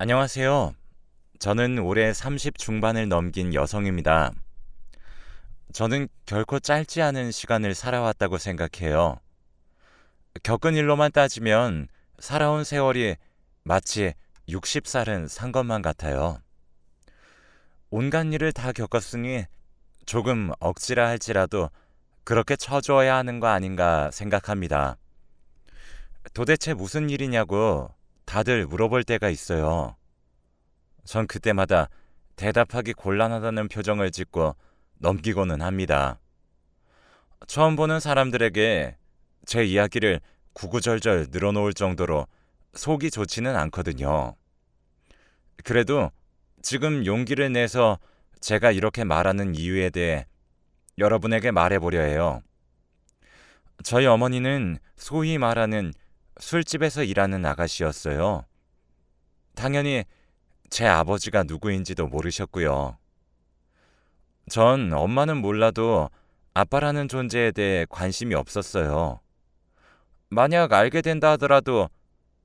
안녕하세요. 저는 올해 30 중반을 넘긴 여성입니다. 저는 결코 짧지 않은 시간을 살아왔다고 생각해요. 겪은 일로만 따지면 살아온 세월이 마치 60살은 산 것만 같아요. 온갖 일을 다 겪었으니 조금 억지라 할지라도 그렇게 처주어야 하는 거 아닌가 생각합니다. 도대체 무슨 일이냐고 다들 물어볼 때가 있어요. 전 그때마다 대답하기 곤란하다는 표정을 짓고 넘기고는 합니다. 처음 보는 사람들에게 제 이야기를 구구절절 늘어놓을 정도로 속이 좋지는 않거든요. 그래도 지금 용기를 내서 제가 이렇게 말하는 이유에 대해 여러분에게 말해보려 해요. 저희 어머니는 소위 말하는 술집에서 일하는 아가씨였어요. 당연히 제 아버지가 누구인지도 모르셨고요. 전 엄마는 몰라도 아빠라는 존재에 대해 관심이 없었어요. 만약 알게 된다 하더라도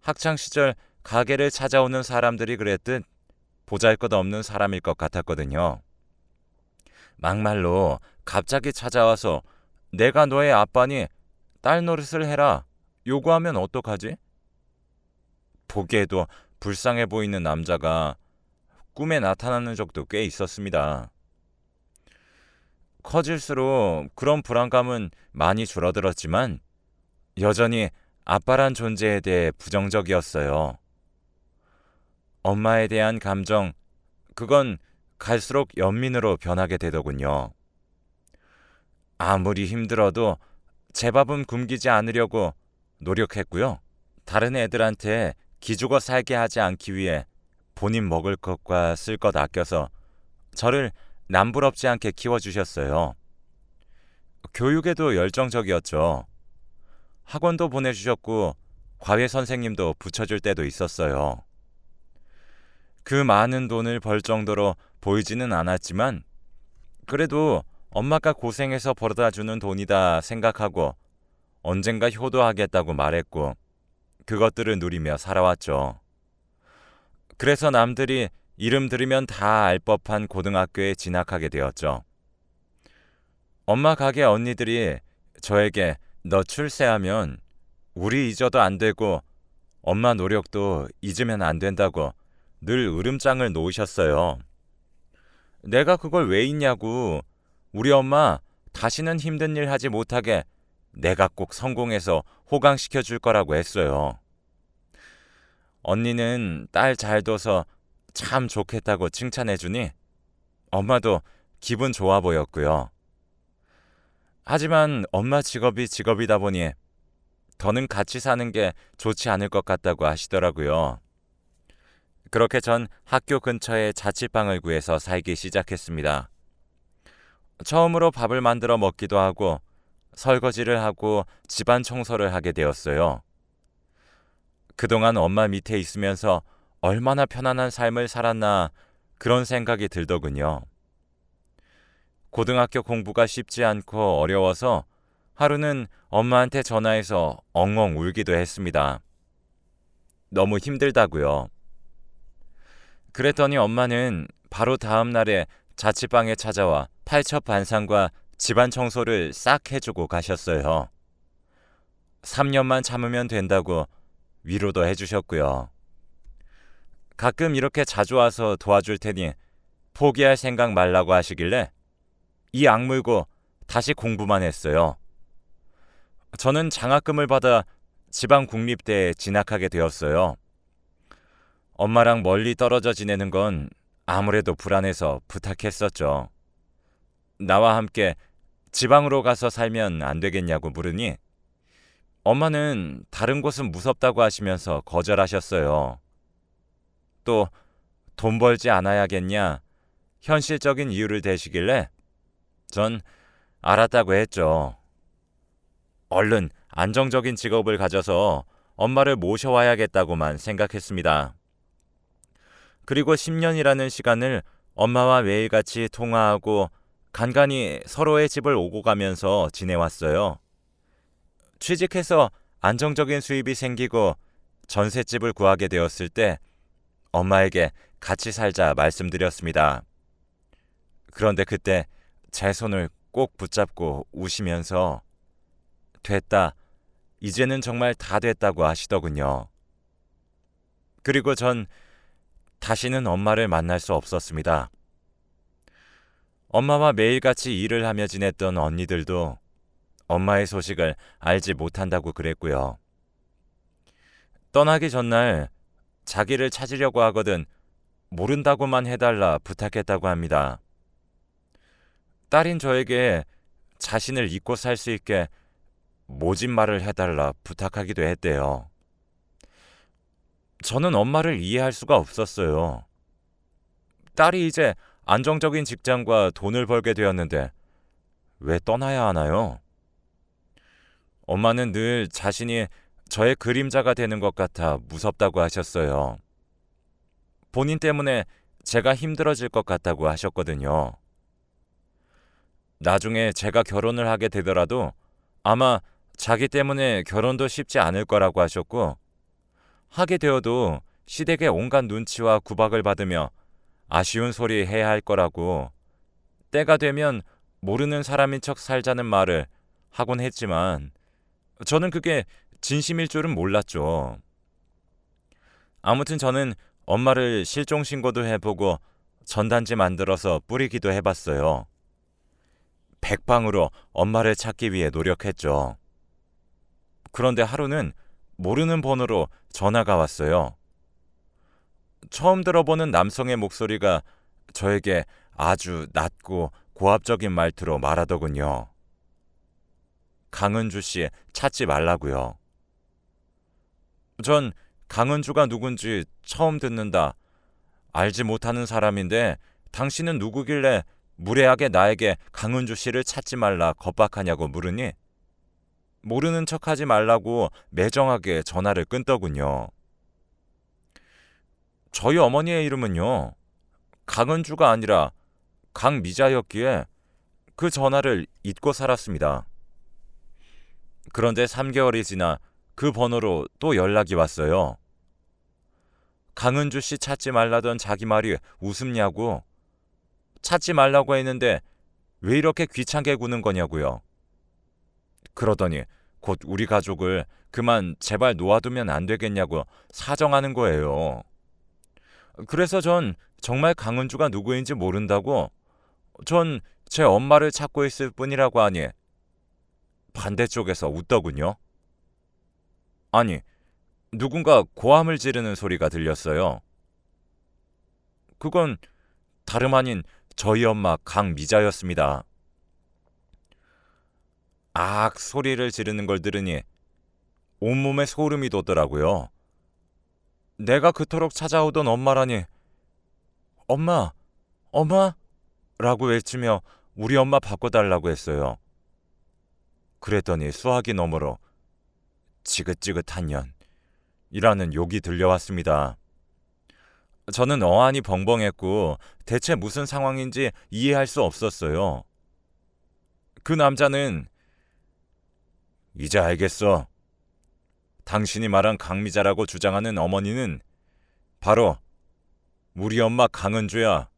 학창시절 가게를 찾아오는 사람들이 그랬듯 보잘것없는 사람일 것 같았거든요. 막말로 갑자기 찾아와서 내가 너의 아빠니 딸 노릇을 해라 요구하면 어떡하지? 보기에도 불쌍해 보이는 남자가 꿈에 나타나는 적도 꽤 있었습니다. 커질수록 그런 불안감은 많이 줄어들었지만 여전히 아빠란 존재에 대해 부정적이었어요. 엄마에 대한 감정, 그건 갈수록 연민으로 변하게 되더군요. 아무리 힘들어도 제 밥은 굶기지 않으려고 노력했고요. 다른 애들한테 기죽어 살게 하지 않기 위해 본인 먹을 것과 쓸 것 아껴서 저를 남부럽지 않게 키워주셨어요. 교육에도 열정적이었죠. 학원도 보내주셨고 과외 선생님도 붙여줄 때도 있었어요. 그 많은 돈을 벌 정도로 보이지는 않았지만 그래도 엄마가 고생해서 벌어다 주는 돈이다 생각하고 언젠가 효도하겠다고 말했고 그것들을 누리며 살아왔죠. 그래서 남들이 이름 들으면 다 알 법한 고등학교에 진학하게 되었죠. 엄마 가게 언니들이 저에게 너 출세하면 우리 잊어도 안 되고 엄마 노력도 잊으면 안 된다고 늘 으름장을 놓으셨어요. 내가 그걸 왜 잊냐고. 우리 엄마 다시는 힘든 일 하지 못하게 내가 꼭 성공해서 호강시켜 줄 거라고 했어요. 언니는 딸 잘 둬서 참 좋겠다고 칭찬해 주니 엄마도 기분 좋아 보였고요. 하지만 엄마 직업이 직업이다 보니 더는 같이 사는 게 좋지 않을 것 같다고 하시더라고요. 그렇게 전 학교 근처에 자취방을 구해서 살기 시작했습니다. 처음으로 밥을 만들어 먹기도 하고 설거지를 하고 집안 청소를 하게 되었어요. 그동안 엄마 밑에 있으면서 얼마나 편안한 삶을 살았나 그런 생각이 들더군요. 고등학교 공부가 쉽지 않고 어려워서 하루는 엄마한테 전화해서 엉엉 울기도 했습니다. 너무 힘들다고요. 그랬더니 엄마는 바로 다음 날에 자취방에 찾아와 팔첩반상과 집안 청소를 싹 해주고 가셨어요. 3년만 참으면 된다고 위로도 해주셨고요. 가끔 이렇게 자주 와서 도와줄 테니 포기할 생각 말라고 하시길래 이 악물고 다시 공부만 했어요. 저는 장학금을 받아 지방 국립대에 진학하게 되었어요. 엄마랑 멀리 떨어져 지내는 건 아무래도 불안해서 부탁했었죠. 나와 함께 지방으로 가서 살면 안 되겠냐고 물으니 엄마는 다른 곳은 무섭다고 하시면서 거절하셨어요. 또 돈 벌지 않아야겠냐 현실적인 이유를 대시길래 전 알았다고 했죠. 얼른 안정적인 직업을 가져서 엄마를 모셔와야겠다고만 생각했습니다. 그리고 10년이라는 시간을 엄마와 매일같이 통화하고 간간히 서로의 집을 오고 가면서 지내왔어요. 취직해서 안정적인 수입이 생기고 전셋집을 구하게 되었을 때 엄마에게 같이 살자 말씀드렸습니다. 그런데 그때 제 손을 꼭 붙잡고 우시면서 됐다, 이제는 정말 다 됐다고 하시더군요. 그리고 전 다시는 엄마를 만날 수 없었습니다. 엄마와 매일같이 일을 하며 지냈던 언니들도 엄마의 소식을 알지 못한다고 그랬고요. 떠나기 전날 자기를 찾으려고 하거든 모른다고만 해달라 부탁했다고 합니다. 딸인 저에게 자신을 잊고 살 수 있게 모진 말을 해달라 부탁하기도 했대요. 저는 엄마를 이해할 수가 없었어요. 딸이 이제 안정적인 직장과 돈을 벌게 되었는데 왜 떠나야 하나요? 엄마는 늘 자신이 저의 그림자가 되는 것 같아 무섭다고 하셨어요. 본인 때문에 제가 힘들어질 것 같다고 하셨거든요. 나중에 제가 결혼을 하게 되더라도 아마 자기 때문에 결혼도 쉽지 않을 거라고 하셨고, 하게 되어도 시댁의 온갖 눈치와 구박을 받으며 아쉬운 소리 해야 할 거라고, 때가 되면 모르는 사람인 척 살자는 말을 하곤 했지만 저는 그게 진심일 줄은 몰랐죠. 아무튼 저는 엄마를 실종신고도 해보고 전단지 만들어서 뿌리기도 해봤어요. 백방으로 엄마를 찾기 위해 노력했죠. 그런데 하루는 모르는 번호로 전화가 왔어요. 처음 들어보는 남성의 목소리가 저에게 아주 낮고 고압적인 말투로 말하더군요. 강은주 씨 찾지 말라고요. 전 강은주가 누군지 처음 듣는다. 알지 못하는 사람인데 당신은 누구길래 무례하게 나에게 강은주 씨를 찾지 말라 겁박하냐고 물으니 모르는 척하지 말라고 매정하게 전화를 끊더군요. 저희 어머니의 이름은요, 강은주가 아니라 강미자였기에 그 전화를 잊고 살았습니다. 그런데 3개월이 지나 그 번호로 또 연락이 왔어요. 강은주 씨 찾지 말라던 자기 말이 우습냐고, 찾지 말라고 했는데 왜 이렇게 귀찮게 구는 거냐고요. 그러더니 곧 우리 가족을 그만 제발 놓아두면 안 되겠냐고 사정하는 거예요. 그래서 전 정말 강은주가 누구인지 모른다고, 전 제 엄마를 찾고 있을 뿐이라고 하니 반대쪽에서 웃더군요. 아니, 누군가 고함을 지르는 소리가 들렸어요. 그건 다름 아닌 저희 엄마 강미자였습니다. 악 소리를 지르는 걸 들으니 온몸에 소름이 돋더라고요. 내가 그토록 찾아오던 엄마라니. 엄마, 엄마? 라고 외치며 우리 엄마 바꿔달라고 했어요. 그랬더니 수화기 너머로 지긋지긋한 년이라는 욕이 들려왔습니다. 저는 어안이 벙벙했고 대체 무슨 상황인지 이해할 수 없었어요. 그 남자는 이제 알겠어. 당신이 말한 강미자라고 주장하는 어머니는 바로 우리 엄마 강은주야.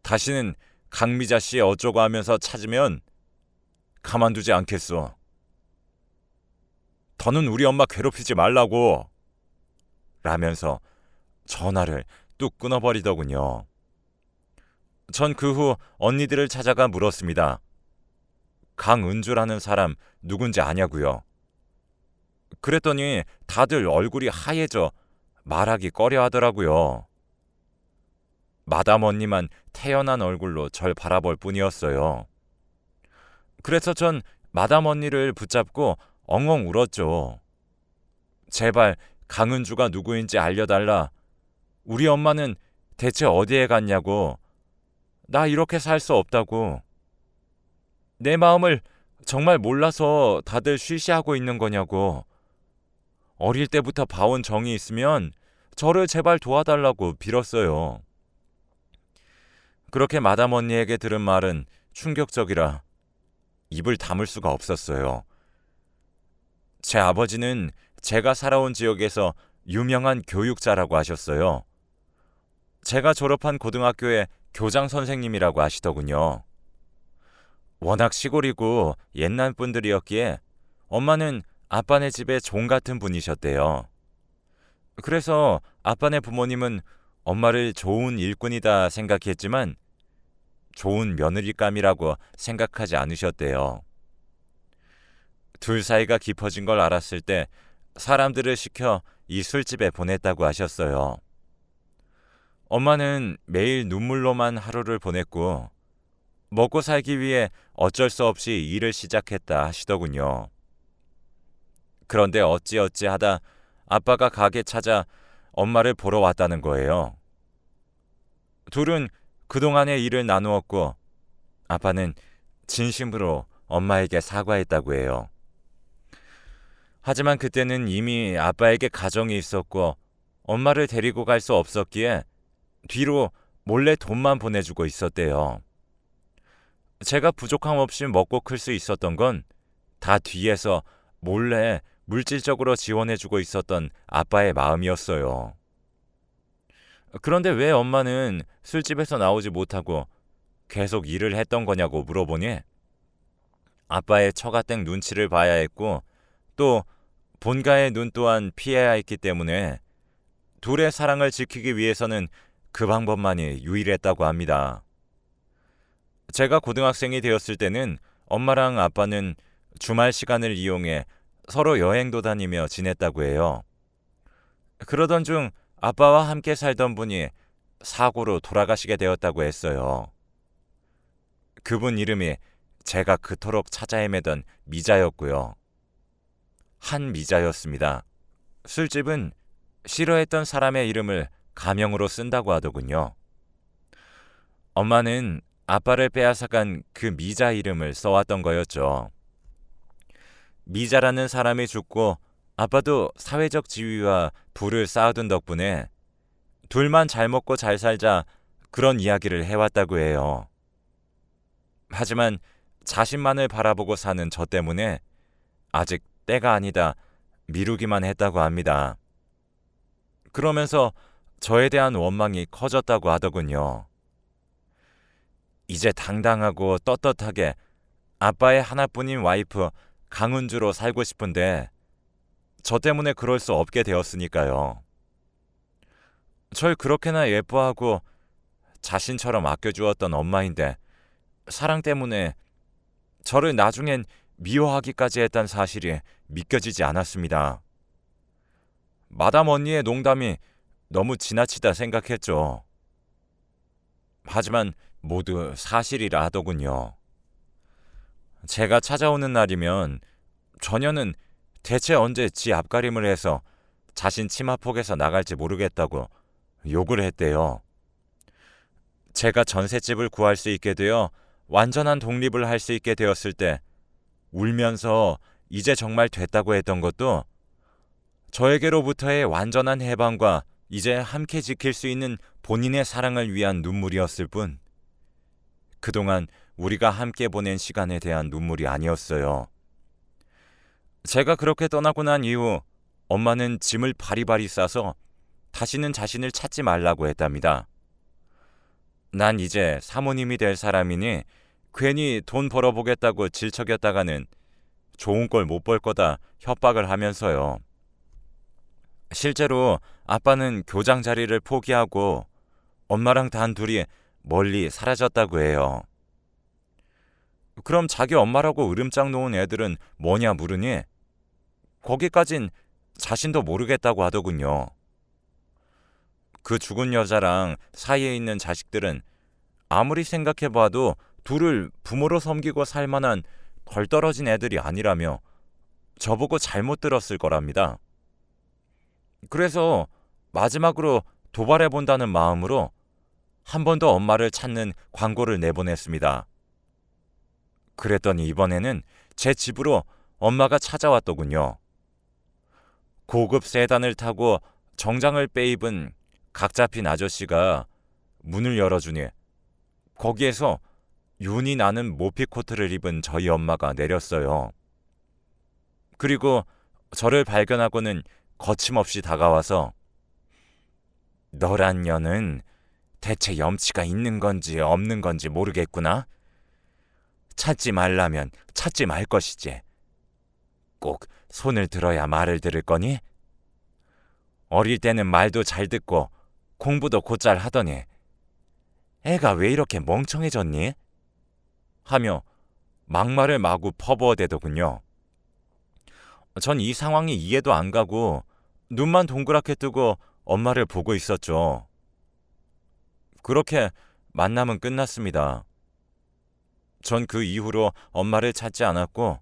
다시는 강미자 씨 어쩌고 하면서 찾으면 가만두지 않겠어. 더는 우리 엄마 괴롭히지 말라고. 라면서 전화를 뚝 끊어버리더군요. 전 그 후 언니들을 찾아가 물었습니다. 강은주라는 사람 누군지 아냐고요. 그랬더니 다들 얼굴이 하얘져 말하기 꺼려 하더라고요. 마담 언니만 태연한 얼굴로 절 바라볼 뿐이었어요. 그래서 전 마담 언니를 붙잡고 엉엉 울었죠. 제발 강은주가 누구인지 알려달라. 우리 엄마는 대체 어디에 갔냐고. 나 이렇게 살 수 없다고. 내 마음을 정말 몰라서 다들 쉬쉬하고 있는 거냐고. 어릴 때부터 봐온 정이 있으면 저를 제발 도와달라고 빌었어요. 그렇게 마담 언니에게 들은 말은 충격적이라 입을 다물 수가 없었어요. 제 아버지는 제가 살아온 지역에서 유명한 교육자라고 하셨어요. 제가 졸업한 고등학교의 교장 선생님이라고 하시더군요. 워낙 시골이고 옛날 분들이었기에 엄마는 아빠네 집의 종 같은 분이셨대요. 그래서 아빠네 부모님은 엄마를 좋은 일꾼이다 생각했지만 좋은 며느리감이라고 생각하지 않으셨대요. 둘 사이가 깊어진 걸 알았을 때 사람들을 시켜 이 술집에 보냈다고 하셨어요. 엄마는 매일 눈물로만 하루를 보냈고 먹고 살기 위해 어쩔 수 없이 일을 시작했다 하시더군요. 그런데 어찌어찌 하다 아빠가 가게 찾아 엄마를 보러 왔다는 거예요. 둘은 그동안의 일을 나누었고 아빠는 진심으로 엄마에게 사과했다고 해요. 하지만 그때는 이미 아빠에게 가정이 있었고 엄마를 데리고 갈 수 없었기에 뒤로 몰래 돈만 보내주고 있었대요. 제가 부족함 없이 먹고 클 수 있었던 건 다 뒤에서 몰래 물질적으로 지원해주고 있었던 아빠의 마음이었어요. 그런데 왜 엄마는 술집에서 나오지 못하고 계속 일을 했던 거냐고 물어보니 아빠의 처가댁 눈치를 봐야 했고 또 본가의 눈 또한 피해야 했기 때문에 둘의 사랑을 지키기 위해서는 그 방법만이 유일했다고 합니다. 제가 고등학생이 되었을 때는 엄마랑 아빠는 주말 시간을 이용해 서로 여행도 다니며 지냈다고 해요. 그러던 중 아빠와 함께 살던 분이 사고로 돌아가시게 되었다고 했어요. 그분 이름이 제가 그토록 찾아 헤매던 미자였고요. 한미자였습니다. 술집은 싫어했던 사람의 이름을 가명으로 쓴다고 하더군요. 엄마는 아빠를 빼앗아간 그 미자 이름을 써왔던 거였죠. 미자라는 사람이 죽고 아빠도 사회적 지위와 부를 쌓아둔 덕분에 둘만 잘 먹고 잘 살자 그런 이야기를 해왔다고 해요. 하지만 자신만을 바라보고 사는 저 때문에 아직 때가 아니다 미루기만 했다고 합니다. 그러면서 저에 대한 원망이 커졌다고 하더군요. 이제 당당하고 떳떳하게 아빠의 하나뿐인 와이프 강은주로 살고 싶은데 저 때문에 그럴 수 없게 되었으니까요. 절 그렇게나 예뻐하고 자신처럼 아껴주었던 엄마인데 사랑 때문에 저를 나중엔 미워하기까지 했던 사실이 믿겨지지 않았습니다. 마담 언니의 농담이 너무 지나치다 생각했죠. 하지만 모두 사실이라 하더군요. 제가 찾아오는 날이면 처녀는 대체 언제 지 앞가림을 해서 자신 치마폭에서 나갈지 모르겠다고 욕을 했대요. 제가 전셋집을 구할 수 있게 되어 완전한 독립을 할 수 있게 되었을 때 울면서 이제 정말 됐다고 했던 것도 저에게로부터의 완전한 해방과 이제 함께 지킬 수 있는 본인의 사랑을 위한 눈물이었을 뿐 그동안 우리가 함께 보낸 시간에 대한 눈물이 아니었어요. 제가 그렇게 떠나고 난 이후 엄마는 짐을 바리바리 싸서 다시는 자신을 찾지 말라고 했답니다. 난 이제 사모님이 될 사람이니 괜히 돈 벌어보겠다고 질척였다가는 좋은 꼴 못 볼 거다 협박을 하면서요. 실제로 아빠는 교장 자리를 포기하고 엄마랑 단둘이 멀리 사라졌다고 해요. 그럼 자기 엄마라고 으름장 놓은 애들은 뭐냐 물으니 거기까진 자신도 모르겠다고 하더군요. 그 죽은 여자랑 사이에 있는 자식들은 아무리 생각해봐도 둘을 부모로 섬기고 살 만한 덜 떨어진 애들이 아니라며 저보고 잘못 들었을 거랍니다. 그래서 마지막으로 도발해본다는 마음으로 한 번 더 엄마를 찾는 광고를 내보냈습니다. 그랬더니 이번에는 제 집으로 엄마가 찾아왔더군요. 고급 세단을 타고 정장을 빼입은 각 잡힌 아저씨가 문을 열어주니 거기에서 윤이 나는 모피 코트를 입은 저희 엄마가 내렸어요. 그리고 저를 발견하고는 거침없이 다가와서 너란 년은 대체 염치가 있는 건지 없는 건지 모르겠구나. 찾지 말라면 찾지 말 것이지. 꼭 손을 들어야 말을 들을 거니? 어릴 때는 말도 잘 듣고 공부도 곧잘 하더니 애가 왜 이렇게 멍청해졌니? 하며 막말을 마구 퍼부어대더군요. 전 이 상황이 이해도 안 가고 눈만 동그랗게 뜨고 엄마를 보고 있었죠. 그렇게 만남은 끝났습니다. 전 그 이후로 엄마를 찾지 않았고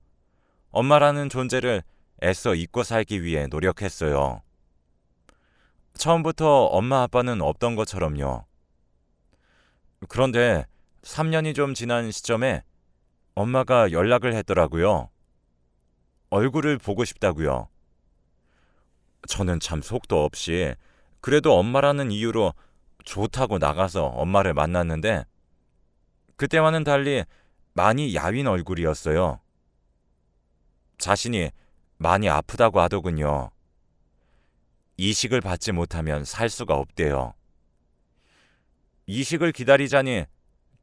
엄마라는 존재를 애써 잊고 살기 위해 노력했어요. 처음부터 엄마 아빠는 없던 것처럼요. 그런데 3년이 좀 지난 시점에 엄마가 연락을 했더라고요. 얼굴을 보고 싶다고요. 저는 참 속도 없이 그래도 엄마라는 이유로 좋다고 나가서 엄마를 만났는데 그때와는 달리 많이 야윈 얼굴이었어요. 자신이 많이 아프다고 하더군요. 이식을 받지 못하면 살 수가 없대요. 이식을 기다리자니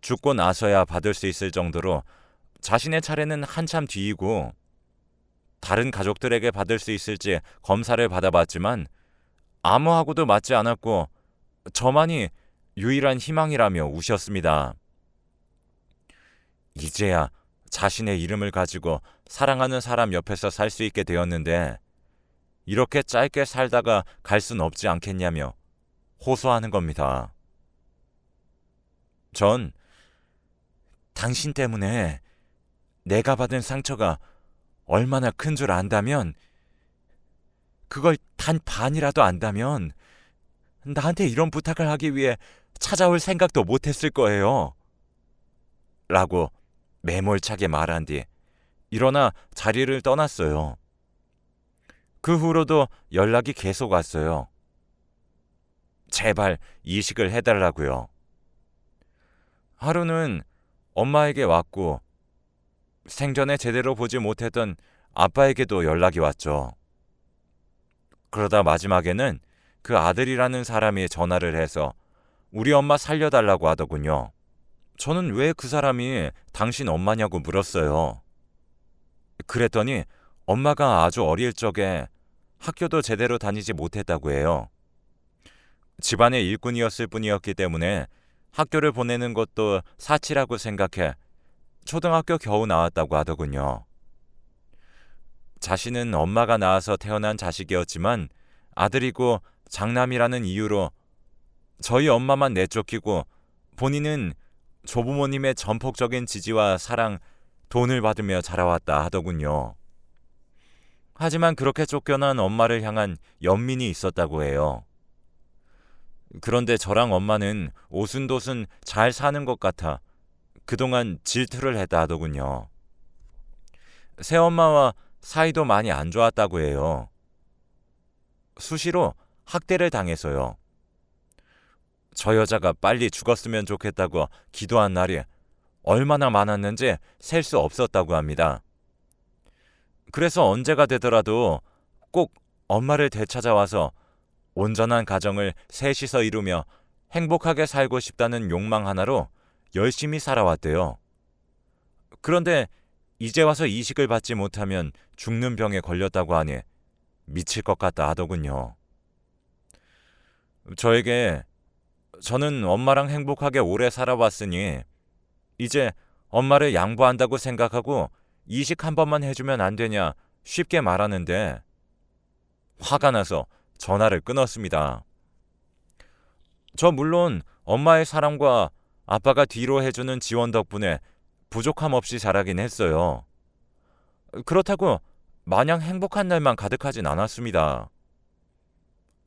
죽고 나서야 받을 수 있을 정도로 자신의 차례는 한참 뒤이고 다른 가족들에게 받을 수 있을지 검사를 받아봤지만 아무하고도 맞지 않았고 저만이 유일한 희망이라며 우셨습니다. 이제야 자신의 이름을 가지고 사랑하는 사람 옆에서 살 수 있게 되었는데 이렇게 짧게 살다가 갈 순 없지 않겠냐며 호소하는 겁니다. 전 당신 때문에 내가 받은 상처가 얼마나 큰 줄 안다면, 그걸 단 반이라도 안다면 나한테 이런 부탁을 하기 위해 찾아올 생각도 못했을 거예요. 라고 매몰차게 말한 뒤 일어나 자리를 떠났어요. 그 후로도 연락이 계속 왔어요. 제발 이식을 해달라고요. 하루는 엄마에게 왔고 생전에 제대로 보지 못했던 아빠에게도 연락이 왔죠. 그러다 마지막에는 그 아들이라는 사람이 전화를 해서 우리 엄마 살려달라고 하더군요. 저는 왜 그 사람이 당신 엄마냐고 물었어요. 그랬더니 엄마가 아주 어릴 적에 학교도 제대로 다니지 못했다고 해요. 집안의 일꾼이었을 뿐이었기 때문에 학교를 보내는 것도 사치라고 생각해 초등학교 겨우 나왔다고 하더군요. 자신은 엄마가 낳아서 태어난 자식이었지만 아들이고 장남이라는 이유로 저희 엄마만 내쫓기고 본인은 조부모님의 전폭적인 지지와 사랑, 돈을 받으며 자라왔다 하더군요. 하지만 그렇게 쫓겨난 엄마를 향한 연민이 있었다고 해요. 그런데 저랑 엄마는 오순도순 잘 사는 것 같아 그동안 질투를 했다 하더군요. 새엄마와 사이도 많이 안 좋았다고 해요. 수시로 학대를 당해서요. 저 여자가 빨리 죽었으면 좋겠다고 기도한 날이 얼마나 많았는지 셀 수 없었다고 합니다. 그래서 언제가 되더라도 꼭 엄마를 되찾아와서 온전한 가정을 셋이서 이루며 행복하게 살고 싶다는 욕망 하나로 열심히 살아왔대요. 그런데 이제 와서 이식을 받지 못하면 죽는 병에 걸렸다고 하니 미칠 것 같다 하더군요. 저는 엄마랑 행복하게 오래 살아왔으니 이제 엄마를 양보한다고 생각하고 이식 한 번만 해주면 안 되냐 쉽게 말하는데 화가 나서 전화를 끊었습니다. 저 물론 엄마의 사랑과 아빠가 뒤로 해주는 지원 덕분에 부족함 없이 자라긴 했어요. 그렇다고 마냥 행복한 날만 가득하진 않았습니다.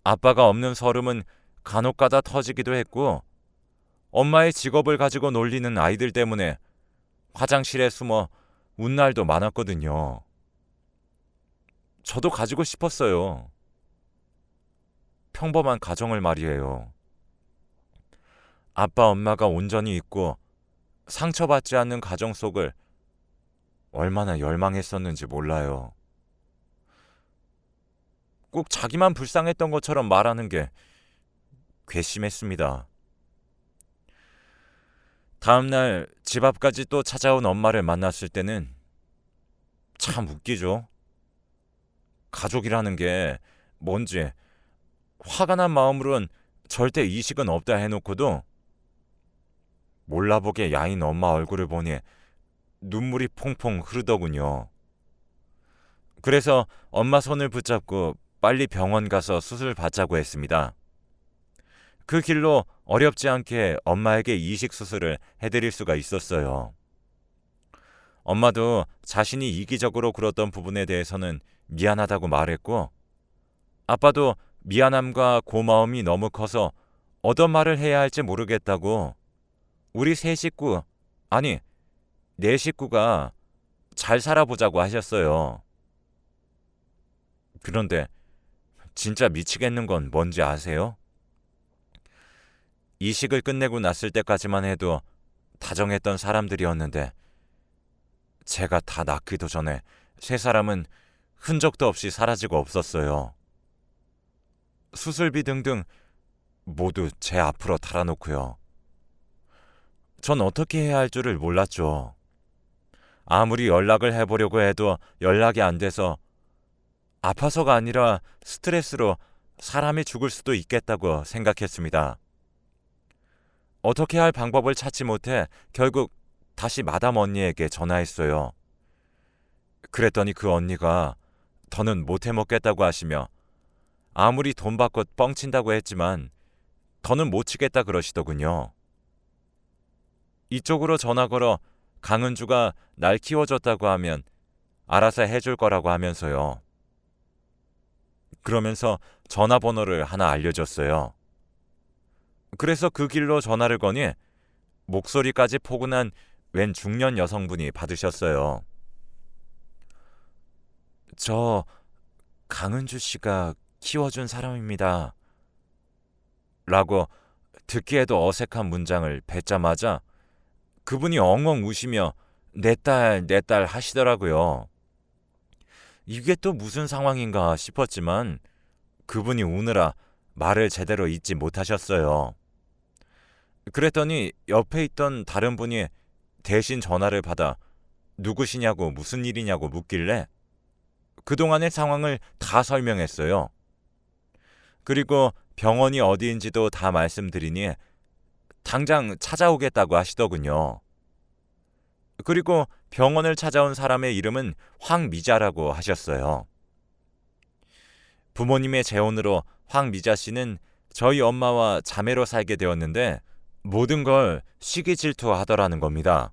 아빠가 없는 서름은 간혹가다 터지기도 했고 엄마의 직업을 가지고 놀리는 아이들 때문에 화장실에 숨어 운 날도 많았거든요. 저도 가지고 싶었어요. 평범한 가정을 말이에요. 아빠 엄마가 온전히 있고 상처받지 않는 가정 속을 얼마나 열망했었는지 몰라요. 꼭 자기만 불쌍했던 것처럼 말하는 게 괘씸했습니다. 다음날 집 앞까지 또 찾아온 엄마를 만났을 때는 참 웃기죠. 가족이라는 게 뭔지 화가 난 마음으론 절대 이식은 없다 해놓고도 몰라보게 야인 엄마 얼굴을 보니 눈물이 퐁퐁 흐르더군요. 그래서 엄마 손을 붙잡고 빨리 병원 가서 수술 받자고 했습니다. 그 길로 어렵지 않게 엄마에게 이식 수술을 해드릴 수가 있었어요. 엄마도 자신이 이기적으로 굴었던 부분에 대해서는 미안하다고 말했고, 아빠도 미안함과 고마움이 너무 커서 어떤 말을 해야 할지 모르겠다고 우리 세 식구, 아니 네 식구가 잘 살아보자고 하셨어요. 그런데 진짜 미치겠는 건 뭔지 아세요? 이식을 끝내고 났을 때까지만 해도 다정했던 사람들이었는데 제가 다 낳기도 전에 세 사람은 흔적도 없이 사라지고 없었어요. 수술비 등등 모두 제 앞으로 달아놓고요. 전 어떻게 해야 할 줄을 몰랐죠. 아무리 연락을 해보려고 해도 연락이 안 돼서 아파서가 아니라 스트레스로 사람이 죽을 수도 있겠다고 생각했습니다. 어떻게 할 방법을 찾지 못해 결국 다시 마담 언니에게 전화했어요. 그랬더니 그 언니가 더는 못해 먹겠다고 하시며 아무리 돈 받고 뻥친다고 했지만 더는 못 치겠다 그러시더군요. 이쪽으로 전화 걸어 강은주가 날 키워줬다고 하면 알아서 해줄 거라고 하면서요. 그러면서 전화번호를 하나 알려줬어요. 그래서 그 길로 전화를 거니 목소리까지 포근한 웬 중년 여성분이 받으셨어요. 저 강은주 씨가 키워준 사람입니다. 라고 듣기에도 어색한 문장을 뱉자마자 그분이 엉엉 우시며 내 딸 하시더라고요. 이게 또 무슨 상황인가 싶었지만 그분이 우느라 말을 제대로 잇지 못하셨어요. 그랬더니 옆에 있던 다른 분이 대신 전화를 받아 누구시냐고 무슨 일이냐고 묻길래 그동안의 상황을 다 설명했어요. 그리고 병원이 어디인지도 다 말씀드리니 당장 찾아오겠다고 하시더군요. 그리고 병원을 찾아온 사람의 이름은 황미자라고 하셨어요. 부모님의 재혼으로 황미자 씨는 저희 엄마와 자매로 살게 되었는데 모든 걸 시기 질투하더라는 겁니다.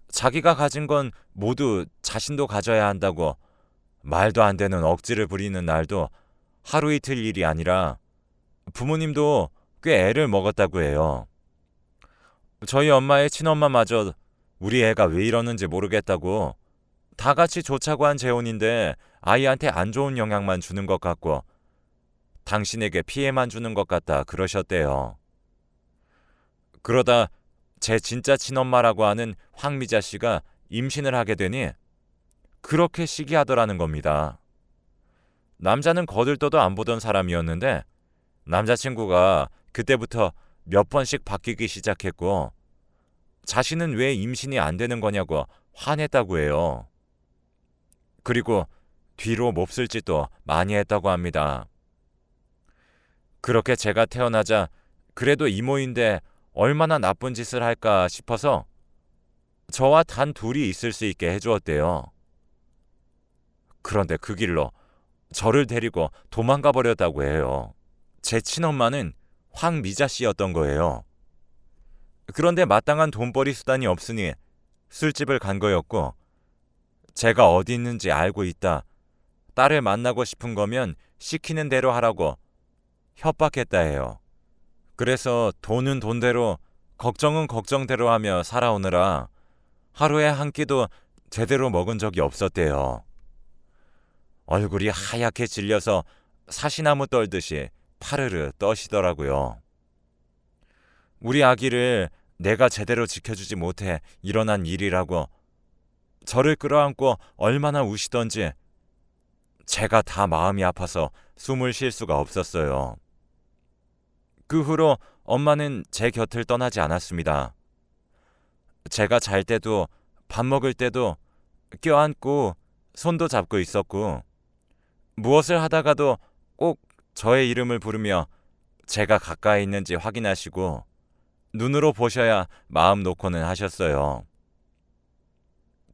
자기가 가진 건 모두 자신도 가져야 한다고 말도 안 되는 억지를 부리는 날도 하루 이틀 일이 아니라 부모님도 꽤 애를 먹었다고 해요. 저희 엄마의 친엄마마저 우리 애가 왜 이러는지 모르겠다고 다 같이 좋자고 한 재혼인데 아이한테 안 좋은 영향만 주는 것 같고 당신에게 피해만 주는 것 같다 그러셨대요. 그러다 제 진짜 친엄마라고 하는 황미자 씨가 임신을 하게 되니 그렇게 시기하더라는 겁니다. 남자는 거들떠도 안 보던 사람이었는데 남자친구가 그때부터 몇 번씩 바뀌기 시작했고 자신은 왜 임신이 안 되는 거냐고 화냈다고 해요. 그리고 뒤로 몹쓸 짓도 많이 했다고 합니다. 그렇게 제가 태어나자 그래도 이모인데 얼마나 나쁜 짓을 할까 싶어서 저와 단 둘이 있을 수 있게 해주었대요. 그런데 그 길로 저를 데리고 도망가 버렸다고 해요. 제 친엄마는 황미자 씨였던 거예요. 그런데 마땅한 돈벌이 수단이 없으니 술집을 간 거였고 제가 어디 있는지 알고 있다. 딸을 만나고 싶은 거면 시키는 대로 하라고 협박했다 해요. 그래서 돈은 돈대로 걱정은 걱정대로 하며 살아오느라 하루에 한 끼도 제대로 먹은 적이 없었대요. 얼굴이 하얗게 질려서 사시나무 떨듯이 파르르 떠시더라고요. 우리 아기를 내가 제대로 지켜주지 못해 일어난 일이라고 저를 끌어안고 얼마나 우시던지 제가 다 마음이 아파서 숨을 쉴 수가 없었어요. 그 후로 엄마는 제 곁을 떠나지 않았습니다. 제가 잘 때도 밥 먹을 때도 껴안고 손도 잡고 있었고, 무엇을 하다가도 꼭 저의 이름을 부르며 제가 가까이 있는지 확인하시고 눈으로 보셔야 마음 놓고는 하셨어요.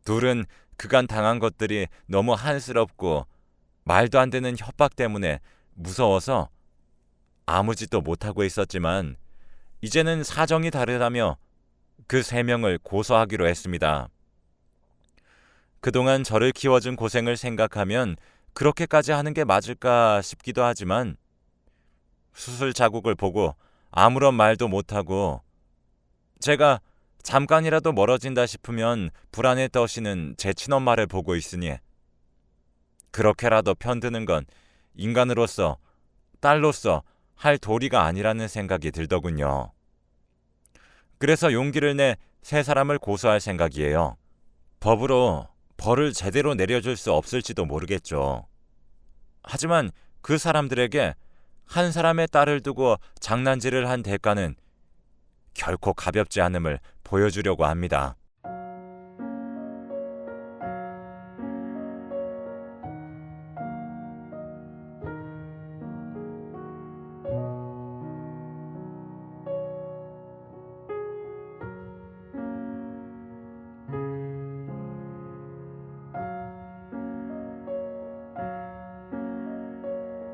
둘은 그간 당한 것들이 너무 한스럽고 말도 안 되는 협박 때문에 무서워서 아무 짓도 못하고 있었지만, 이제는 사정이 다르다며 그 세 명을 고소하기로 했습니다. 그동안 저를 키워준 고생을 생각하면 그렇게까지 하는 게 맞을까 싶기도 하지만, 수술 자국을 보고 아무런 말도 못하고 제가 잠깐이라도 멀어진다 싶으면 불안에 떠시는 제 친엄마를 보고 있으니 그렇게라도 편드는 건 인간으로서, 딸로서 할 도리가 아니라는 생각이 들더군요. 그래서 용기를 내 세 사람을 고소할 생각이에요. 법으로 벌을 제대로 내려줄 수 없을지도 모르겠죠. 하지만 그 사람들에게 한 사람의 딸을 두고 장난질을 한 대가는 결코 가볍지 않음을 보여주려고 합니다.